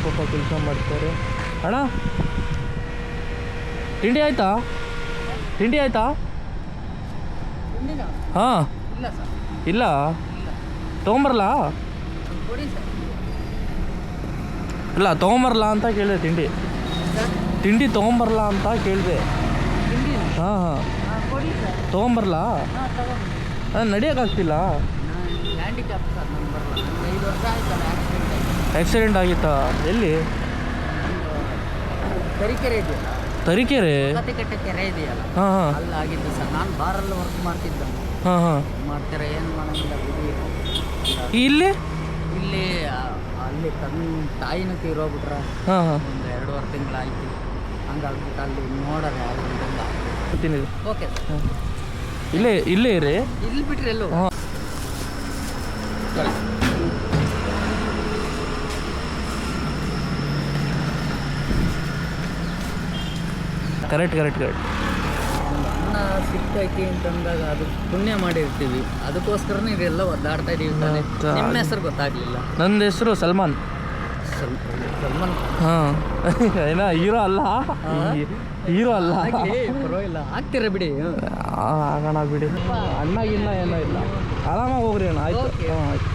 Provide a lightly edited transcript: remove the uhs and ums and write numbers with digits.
ಪಾಪ ಕೆಲಸ ಮಾಡ್ತಾರೆ. ಅಣ್ಣ ತಿಂಡಿ ಆಯ್ತಾ? ತಿಂಡಿ ಆಯ್ತಾ? ಹಾಂ ಇಲ್ಲ ತೊಗೊಂಬರಲ್ಲ? ಇಲ್ಲ ತೊಗೊಂಬರಲ್ಲ ಅಂತ ಕೇಳಿದೆ. ತಿಂಡಿ ತೊಗೊಂಬರಲ್ಲ ಅಂತ ಕೇಳಿದೆ. ಹಾಂ ಹಾಂ ತೊಗೊಂಬರಲ್ಲ? ನಡಿಯೋಕ್ಕಾಗ್ತಿಲ್ಲ. ಆಕ್ಸಿಡೆಂಟ್ ಆಗಿತ್ತಾ? ಎಲ್ಲಿ? ತರೀಕೆರೆ. ಹಾಂ ಹಾಂ ಆಗಿದ್ದು ಸರ್. ನಾನು ಬಾರಲ್ಲಿ ವರ್ಕ್ ಮಾಡ್ತಿದ್ದೆ. ಹಾಂ ಹಾಂ ಮಾಡ್ತಾರೆ, ಏನು ಮಾಡೋಂಗಿಲ್ಲ. ಇಲ್ಲಿ ಅಲ್ಲಿ ತಾಯಿನ ತೀರೋಗ್ಬಿಟ್ರ. ಹಾಂ ಹಾಂ ಒಂದು 2.5 ತಿಂಗಳಾಯ್ತು. ಹಂಗಾಗ್ಬಿಟ್ಟು ಅಲ್ಲಿ ನೋಡೋದು ಬರ್ತೀನಿ. ಓಕೆ ಹಾಂ ಇಲ್ಲೇ ಇರಿ. ಇಲ್ಲಿ ಬಿಟ್ರಿ ಎಲ್ಲೋ. ಹಾಂ ಕರೆಕ್ಟ್ ಅನ್ನ ಸಿಕ್ಕೈತಿ ಅಂತಂದಾಗ ಅದು ಪುಣ್ಯ ಮಾಡಿರ್ತೀವಿ. ಅದಕ್ಕೋಸ್ಕರನೇ ಇದೆಲ್ಲ ಒದ್ದಾಡ್ತಾ ಇದೀವಿ. ನಿಮ್ಮ ಹೆಸರು ಗೊತ್ತಾಗ್ಲಿಲ್ಲ. ನನ್ನ ಹೆಸರು ಸಲ್ಮಾನ್. ಹಾಂ ಏನೋ ಹೀರೋ ಅಲ್ಲ. ಪರವಾಗಿಲ್ಲ, ಆಗ್ತೀರ ಬಿಡಿ. ಆಗೋಣ ಬಿಡಿ. ಅಣ್ಣಗಿನ್ನ ಏನೋ ಇಲ್ಲ. ಆರಾಮಾಗಿ ಹೋಗ್ರಿ ಅಣ್ಣ. ಆಯ್ತು. ಹಾಂ ಆಯ್ತು.